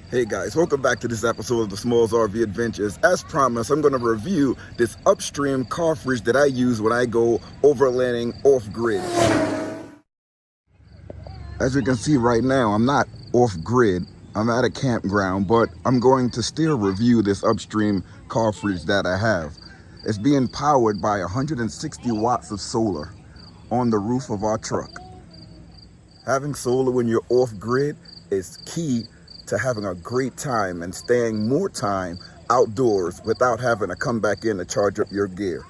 Hey guys, welcome back to this episode of the Smalls RV Adventures. As promised, I'm going to review this Upstream car fridge that I use when I go overlanding off-grid. As you can see right now, I'm not off-grid. I'm at a campground, but I'm going to still review this Upstream car fridge that I have. It's being powered by 160 watts of solar on the roof of our truck. Having solar when you're off-grid is key to having a great time and staying more time outdoors without having to come back in to charge up your gear.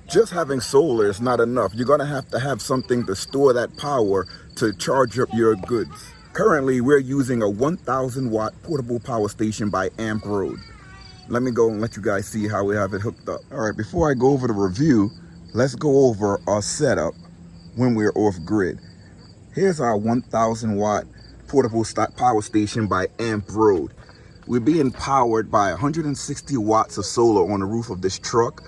Just having solar is not enough. You're gonna have to have something to store that power to charge up your goods. Currently, we're using a 1,000 watt portable power station by Amproad. Let me go and let you guys see how we have it hooked up. All right, before I go over the review, let's go over our setup when we're off grid. Here's our 1,000 watt portable power station by Amproad. We're being powered by 160 watts of solar on the roof of this truck.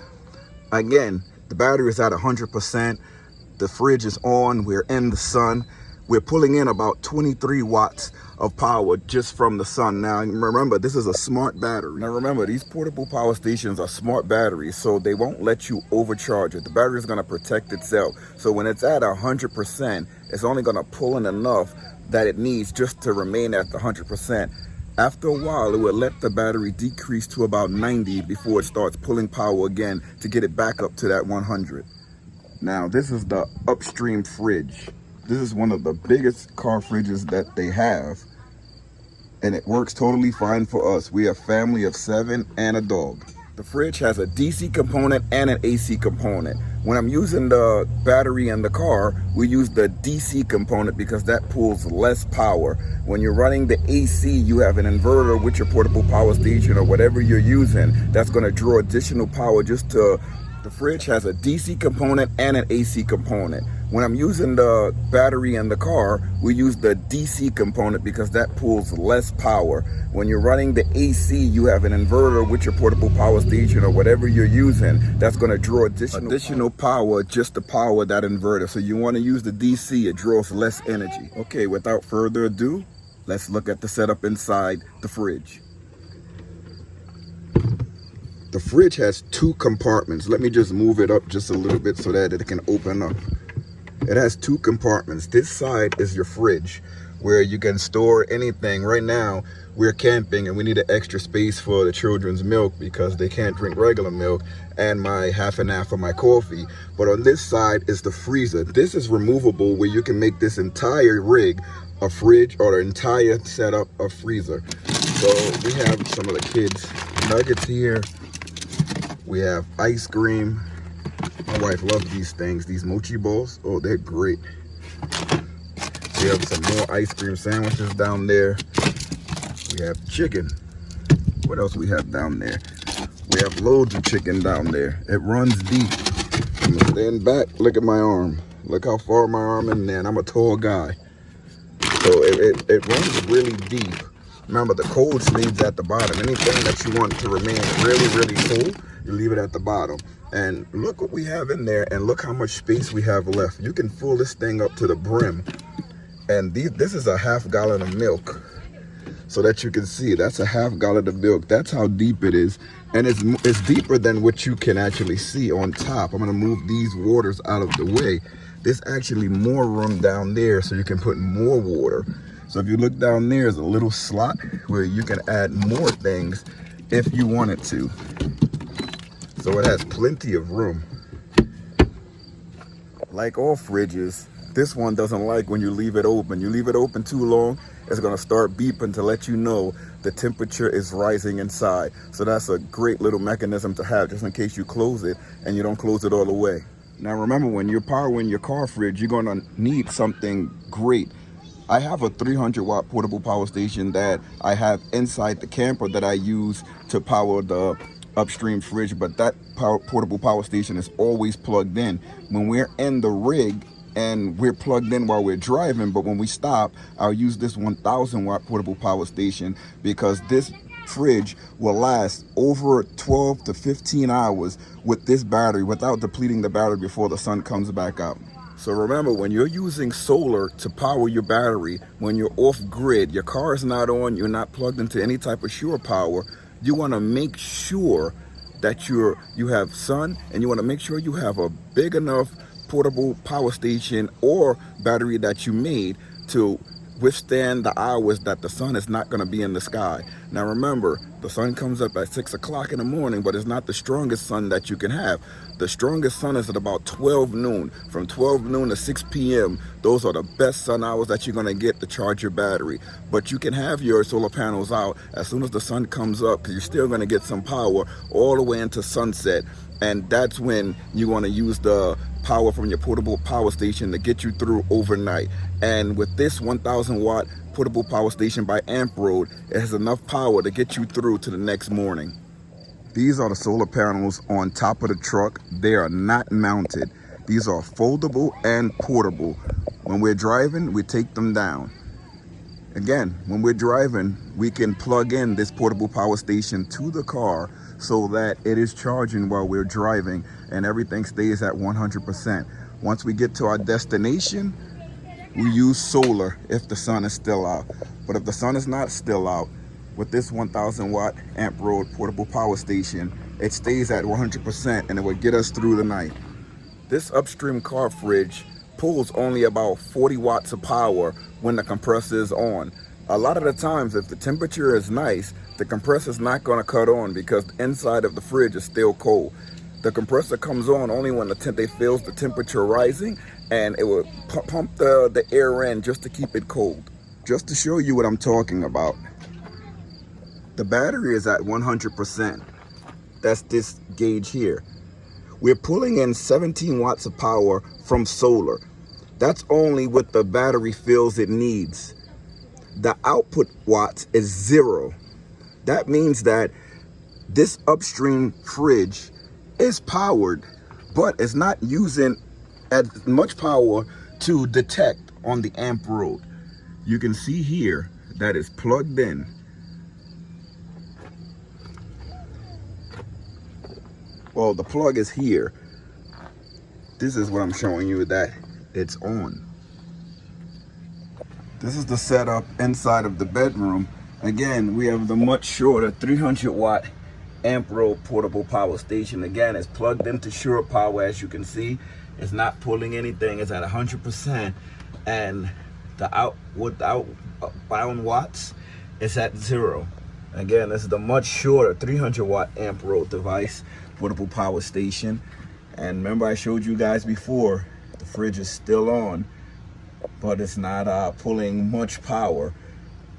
Again, the battery is at 100%. The fridge is on. We're in the sun. We're pulling in about 23 watts of power just from the sun. Now, remember, this is a smart battery. Now, remember, these portable power stations are smart batteries, so they won't let you overcharge it. The battery is going to protect itself. So when it's at 100%, it's only going to pull in enough that it needs just to remain at the 100%. After a while, it will let the battery decrease to about 90 before it starts pulling power again to get it back up to that 100. Now, this is the Upstream fridge. This is one of the biggest car fridges that they have, and it works totally fine for us. We are a family of 7 and a dog. The fridge has a DC component and an AC component. When I'm using the battery in the car, we use the DC component because that pulls less power. When you're running the AC, you have an inverter with your portable power station or whatever you're using that's going to draw additional power just to... The fridge has a DC component and an AC component. When I'm using the battery in the car, we use the DC component because that pulls less power. When you're running the AC, you have an inverter with your portable power station or whatever you're using that's going to draw additional power just to power that inverter. So you want to use the DC, it draws less energy. Okay, without further ado, let's look at the setup inside the fridge. The fridge has 2 compartments. Let me just move it up just a little bit so that it can open up. It has 2 compartments. This side is your fridge where you can store anything. Right now, we're camping and we need an extra space for the children's milk because they can't drink regular milk and my half and half of my coffee. But on this side is the freezer. This is removable where you can make this entire rig a fridge or the entire setup a freezer. So we have some of the kids' nuggets here. We have ice cream. My wife loves these things, these mochi balls. Oh, they're great. We have some more ice cream sandwiches down there. We have chicken. What else we have down there? We have loads of chicken down there. It runs deep. I'm gonna stand back, look at my arm. Look how far my arm in there, and I'm a tall guy. So it runs really deep. Remember, the cold sleeves at the bottom. Anything that you want to remain really, really cool, you leave it at the bottom. And look what we have in there, and look how much space we have left. You can fill this thing up to the brim. And this is a half gallon of milk. So that you can see, that's a half gallon of milk. That's how deep it is. And it's deeper than what you can actually see on top. I'm gonna move these waters out of the way. There's actually more room down there so you can put more water. So if you look down there, there's a little slot where you can add more things if you wanted to. So it has plenty of room. Like all fridges, this one doesn't like when you leave it open. You leave it open too long, it's gonna start beeping to let you know the temperature is rising inside. So that's a great little mechanism to have just in case you close it and you don't close it all the way. Now remember, when you're powering your car fridge, you're gonna need something great. I have a 300 watt portable power station that I have inside the camper that I use to power the Upstream fridge, but that portable power station is always plugged in. When we're in the rig and we're plugged in while we're driving, but when we stop, I'll use this 1,000 watt portable power station because this fridge will last over 12 to 15 hours with this battery without depleting the battery before the sun comes back out. So remember, when you're using solar to power your battery, when you're off grid, your car is not on, you're not plugged into any type of shore power, you want to make sure that you have sun, and you want to make sure you have a big enough portable power station or battery that you made to withstand the hours that the sun is not going to be in the sky. Now remember, the sun comes up at 6 o'clock in the morning, but it's not the strongest sun that you can have. The strongest sun is at about 12 noon. From 12 noon to 6 p.m., those are the best sun hours that you're going to get to charge your battery. But you can have your solar panels out as soon as the sun comes up, because you're still going to get some power all the way into sunset. And that's when you want to use the power from your portable power station to get you through overnight. And with this 1,000 watt portable power station by Amproad, it has enough power to get you through to the next morning. These are the solar panels on top of the truck. They are not mounted. These are foldable and portable. When we're driving, we take them down. Again, when we're driving, we can plug in this portable power station to the car so that it is charging while we're driving and everything stays at 100%. Once we get to our destination, we use solar if the sun is still out. But if the sun is not still out, with this 1,000 watt Amproad portable power station, it stays at 100% and it will get us through the night. This Upstream car fridge pulls only about 40 watts of power when the compressor is on. A lot of the times, if the temperature is nice, the compressor is not going to cut on because the inside of the fridge is still cold. The compressor comes on only when it feels the temperature rising, and it will pump the air in just to keep it cold. Just to show you what I'm talking about, the battery is at 100%. That's this gauge here. We're pulling in 17 watts of power from solar. That's only what the battery feels it needs. The output watts is 0. That means that this Upstream fridge is powered, but it's not using as much power to detect on the Amproad. You can see here that it's plugged in. Well, the plug is here. This is what I'm showing you that it's on. This is the setup inside of the bedroom. Again, we have the much shorter 300 watt Amproad portable power station. Again, it's plugged into shore power, as you can see. It's not pulling anything, it's at 100%. And the outbound watts is at 0. Again, this is the much shorter 300 watt Amproad device portable power station. And remember, I showed you guys before, the fridge is still on, but it's not pulling much power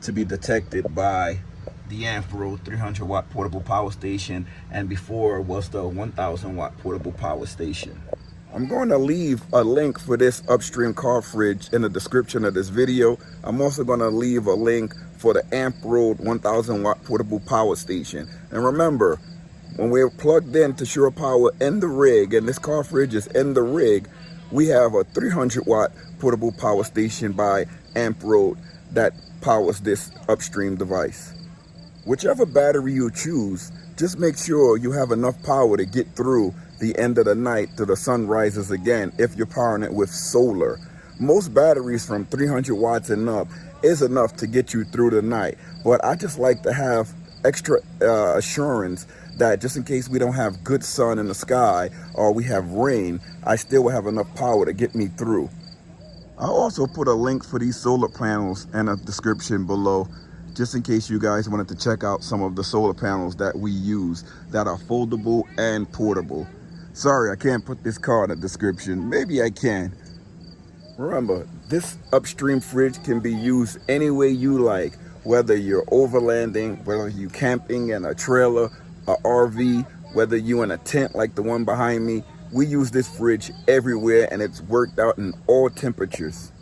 to be detected by the Amproad 300 watt portable power station, and before was the 1,000 watt portable power station. I'm going to leave a link for this Upstream car fridge in the description of this video. I'm also going to leave a link for the Amproad 1,000 watt portable power station. And remember, when we're plugged into shore power in the rig, and this car fridge is in the rig, we have a 300 watt portable power station by Amproad that powers this Upstream device. Whichever battery you choose, just make sure you have enough power to get through the end of the night till the sun rises again if you're powering it with solar. Most batteries from 300 watts and up is enough to get you through the night, but I just like to have extra assurance that just in case we don't have good sun in the sky or we have rain, I still will have enough power to get me through. I'll also put a link for these solar panels in the description below, just in case you guys wanted to check out some of the solar panels that we use that are foldable and portable. Sorry, I can't put this car in the description. Maybe I can. Remember, this Upstream fridge can be used any way you like, whether you're overlanding, whether you're camping in a trailer, a RV, whether you in a tent like the one behind me. We use this fridge everywhere, and it's worked out in all temperatures.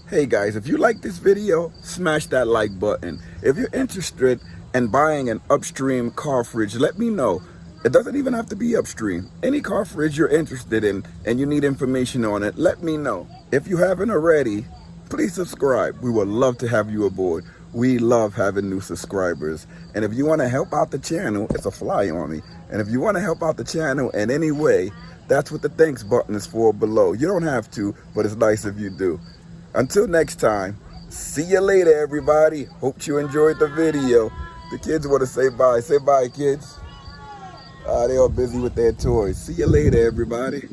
Hey guys, if you like this video, smash that like button. If you're interested in buying an Upstream car fridge, let me know. It doesn't even have to be Upstream. Any car fridge you're interested in and you need information on it, let me know. If you haven't already, please subscribe. We would love to have you aboard. We love having new subscribers. And if you want to help out the channel, it's a fly on me. And if you want to help out the channel in any way, that's what the thanks button is for below. You don't have to, but it's nice if you do. Until next time, see you later, everybody. Hope you enjoyed the video. The kids want to say bye. Say bye, kids. They all busy with their toys. See you later, everybody.